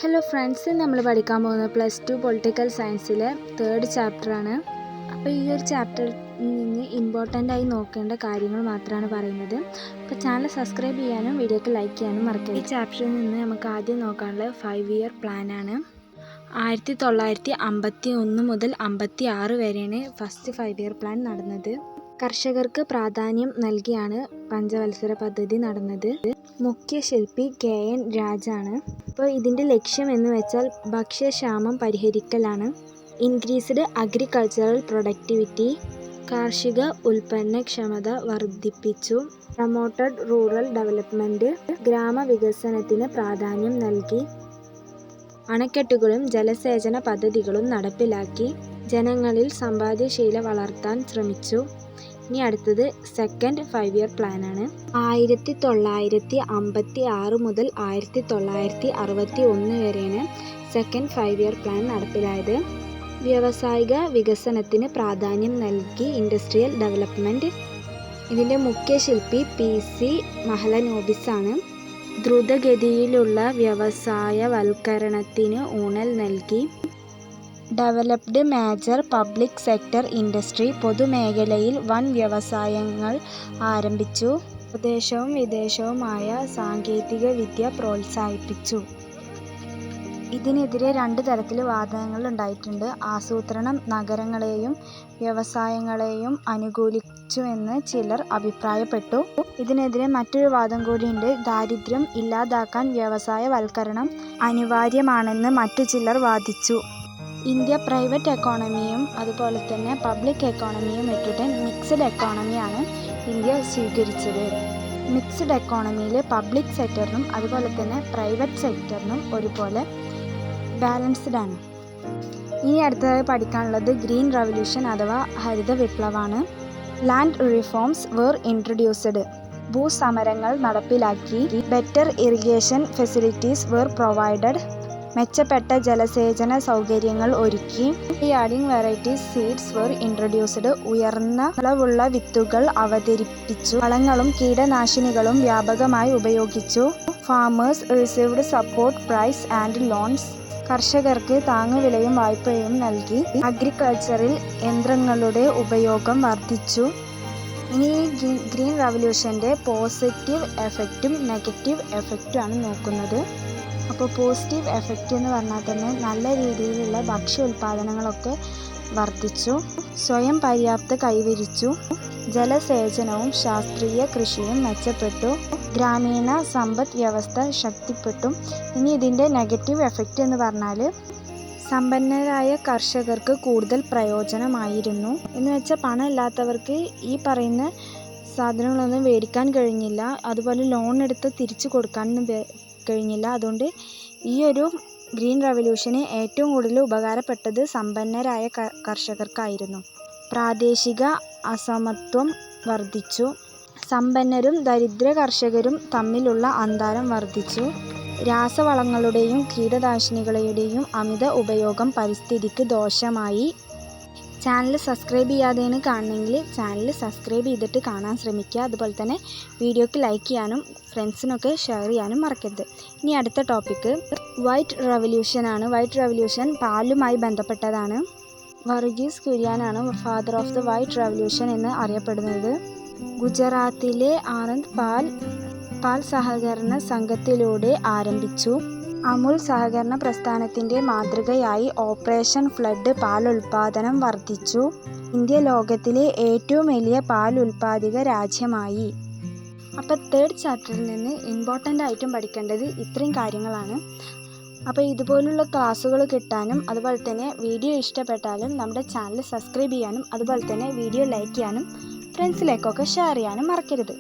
Hello friends, നമ്മൾ പഠിക്കാൻ പോകുന്നത് +2 പൊളിറ്റിക്കൽ സയൻസിലെ 3rd ചാപ്റ്ററാണ്. അപ്പോൾ ഈ ഒരു ചാപ്റ്ററിൽ നിന്ന് ഇമ്പോർട്ടൻ്റ് ആയി നോക്കേണ്ട കാര്യങ്ങൾ മാത്രമാണ് പറയുന്നത്. അപ്പോൾ ചാനൽ സബ്സ്ക്രൈബ് ചെയ്യാനും വീഡിയോക്ക് ലൈക്ക് ചെയ്യാനും മറക്കരുത്. ഈ ചാപ്റ്ററിൽ നിന്ന് നമുക്ക് ആദ്യം നോക്കാനുള്ളത് 5-year പ്ലാനാണ്. 1951 മുതൽ 56 വരെയാണ് ഫസ്റ്റ് 5-year പ്ലാൻ നടന്നത്. കർഷകർക്ക് പ്രാധാന്യം നൽകിയാണ് പഞ്ചവത്സര പദ്ധതി നടന്നത്. മുഖ്യ ശില്പി KN രാജാണ്. അപ്പോൾ ഇതിൻ്റെ ലക്ഷ്യം എന്ന് വെച്ചാൽ ഭക്ഷ്യക്ഷാമം പരിഹരിക്കലാണ്. ഇൻക്രീസ്ഡ് അഗ്രികൾച്ചറൽ പ്രൊഡക്ടിവിറ്റി, കാർഷിക ഉൽപ്പന്നക്ഷമത വർദ്ധിപ്പിച്ചു. പ്രൊമോട്ടഡ് റൂറൽ ഡെവലപ്മെൻറ്റ്, ഗ്രാമവികസനത്തിന് പ്രാധാന്യം നൽകി. അണക്കെട്ടുകളും ജലസേചന പദ്ധതികളും നടപ്പിലാക്കി. ജനങ്ങളിൽ സമ്പാദ്യശീല വളർത്താൻ ശ്രമിച്ചു. ഇനി അടുത്തത് സെക്കൻഡ് 5-year പ്ലാനാണ്. 1956 മുതൽ 1961 വരെയാണ് സെക്കൻഡ് 5-year പ്ലാൻ നടപ്പിലായത്. വ്യാവസായിക വികസനത്തിന് പ്രാധാന്യം നൽകി. Industrial development. ഇതിൻ്റെ മുഖ്യ ശില്പി PC മഹലനോബിസ് ആണ്. ദ്രുതഗതിയിലുള്ള വ്യവസായവൽക്കരണത്തിന് ഊന്നൽ നൽകി. Developed major public sector industry, പൊതുമേഖലയിൽ വൻ വ്യവസായങ്ങൾ ആരംഭിച്ചു. സ്വദേശവും വിദേശവുമായ സാങ്കേതിക വിദ്യ പ്രോത്സാഹിപ്പിച്ചു. ഇതിനെതിരെ 2 തരത്തിൽ വാദങ്ങൾ ഉണ്ടായിട്ടുണ്ട്. ആസൂത്രണം നഗരങ്ങളെയും വ്യവസായങ്ങളെയും അനുകൂലിച്ചുവെന്ന് ചിലർ അഭിപ്രായപ്പെട്ടു. ഇതിനെതിരെ മറ്റൊരു വാദം കൂടിയുണ്ട്. ദാരിദ്ര്യം ഇല്ലാതാക്കാൻ വ്യവസായവൽക്കരണം അനിവാര്യമാണെന്ന് മറ്റു ചിലർ വാദിച്ചു. ഇന്ത്യ പ്രൈവറ്റ് എക്കോണമിയും അതുപോലെ തന്നെ പബ്ലിക് എക്കോണമിയും ഇട്ടിട്ട് മിക്സഡ് എക്കോണമിയാണ് ഇന്ത്യ സ്വീകരിച്ചത്. മിക്സഡ് എക്കോണമിയിൽ പബ്ലിക് സെക്ടറിനും അതുപോലെ തന്നെ പ്രൈവറ്റ് സെക്ടറിനും ഒരുപോലെ ബാലൻസ്ഡ് ആണ്. ഇനി അടുത്തതായി പഠിക്കാനുള്ളത് ഗ്രീൻ റവല്യൂഷൻ അഥവാ ഹരിത വിപ്ലവമാണ്. Land reforms were introduced. ഭൂസമരങ്ങൾ നടപ്പിലാക്കി. Better irrigation facilities were provided. മെച്ചപ്പെട്ട ജലസേചന സൗകര്യങ്ങൾ ഒരുക്കി. Adding varieties seeds were introduced. ഉയർന്ന വിളവുള്ള വിത്തുകൾ അവതരിപ്പിച്ചു. വളങ്ങളും കീടനാശിനികളും വ്യാപകമായി ഉപയോഗിച്ചു. Farmers received support price and loans. കർഷകർക്ക് താങ്ങുവിലയും വായ്പയും നൽകി. അഗ്രികൾച്ചറിൽ യന്ത്രങ്ങളുടെ ഉപയോഗം വർദ്ധിച്ചു. ഇനി ഗ്രീൻ റവല്യൂഷൻ്റെ പോസിറ്റീവ് എഫക്റ്റും നെഗറ്റീവ് എഫക്റ്റുമാണ് നോക്കുന്നത്. അപ്പോൾ പോസിറ്റീവ് എഫക്റ്റ് എന്ന് പറഞ്ഞാൽ തന്നെ നല്ല രീതിയിലുള്ള ഭക്ഷ്യ ഉൽപ്പാദനങ്ങളൊക്കെ വർദ്ധിച്ചു. സ്വയം പര്യാപ്ത കൈവരിച്ചു. ജലസേചനവും ശാസ്ത്രീയ കൃഷിയും മെച്ചപ്പെട്ടു. ഗ്രാമീണ സമ്പദ് വ്യവസ്ഥ ശക്തിപ്പെട്ടു. ഇനി ഇതിൻ്റെ നെഗറ്റീവ് എഫക്റ്റ് എന്ന് പറഞ്ഞാൽ സമ്പന്നരായ കർഷകർക്ക് കൂടുതൽ പ്രയോജനമായിരുന്നു. എന്ന് വെച്ചാൽ പണം ഇല്ലാത്തവർക്ക് ഈ പറയുന്ന സാധനങ്ങളൊന്നും മേടിക്കാൻ കഴിഞ്ഞില്ല. അതുപോലെ ലോൺ എടുത്ത് തിരിച്ചു കൊടുക്കാനൊന്നും കഴിഞ്ഞില്ല. അതുകൊണ്ട് ഈ ഒരു ഗ്രീൻ റവല്യൂഷന് ഏറ്റവും കൂടുതൽ ഉപകാരപ്പെട്ടത് സമ്പന്നരായ കർഷകർക്കായിരുന്നു. പ്രാദേശിക അസമത്വം വർദ്ധിച്ചു. സമ്പന്നരും ദരിദ്ര കർഷകരും തമ്മിലുള്ള അന്തരം വർദ്ധിച്ചു. രാസവളങ്ങളുടെയും കീടനാശിനികളുടെയും അമിത ഉപയോഗം പരിസ്ഥിതിക്ക് ദോഷമായി. ചാനൽ സബ്സ്ക്രൈബ് ചെയ്യാതെയാണ് കാണണമെങ്കിൽ ചാനൽ സബ്സ്ക്രൈബ് ചെയ്തിട്ട് കാണാൻ ശ്രമിക്കുക. അതുപോലെ തന്നെ വീഡിയോക്ക് ലൈക്ക് ചെയ്യാനും ഫ്രണ്ട്സിനൊക്കെ ഷെയർ ചെയ്യാനും മറക്കരുത്. ഇനി അടുത്ത ടോപ്പിക്ക് വൈറ്റ് റവല്യൂഷനാണ്. വൈറ്റ് റവല്യൂഷൻ പാലുമായി ബന്ധപ്പെട്ടതാണ്. വർഗീസ് കുര്യനാണ് father of the white revolution എന്ന് അറിയപ്പെടുന്നത്. ഗുജറാത്തിലെ ആനന്ദ് പാൽ സഹകരണ സംഘത്തിലൂടെ ആരംഭിച്ചു. അമുൽ സഹകരണ പ്രസ്ഥാനത്തിൻ്റെ മാതൃകയായി ഓപ്പറേഷൻ ഫ്ലഡ് പാൽ ഉൽപ്പാദനം വർദ്ധിച്ചു. ഇന്ത്യ ലോകത്തിലെ ഏറ്റവും വലിയ പാൽ ഉൽപ്പാദക രാജ്യമായി. അപ്പോൾ 3rd ചാപ്റ്ററിൽ നിന്ന് ഇമ്പോർട്ടൻ്റ് ആയിട്ടും പഠിക്കേണ്ടത് ഇത്രയും കാര്യങ്ങളാണ്. അപ്പോൾ ഇതുപോലുള്ള ക്ലാസ്സുകൾ കിട്ടാനും അതുപോലെ തന്നെ വീഡിയോ ഇഷ്ടപ്പെട്ടാലും നമ്മുടെ ചാനൽ സബ്സ്ക്രൈബ് ചെയ്യാനും അതുപോലെ തന്നെ വീഡിയോ ലൈക്ക് ചെയ്യാനും ഫ്രണ്ട്സിലേക്കൊക്കെ ഷെയർ ചെയ്യാനും മറക്കരുത്.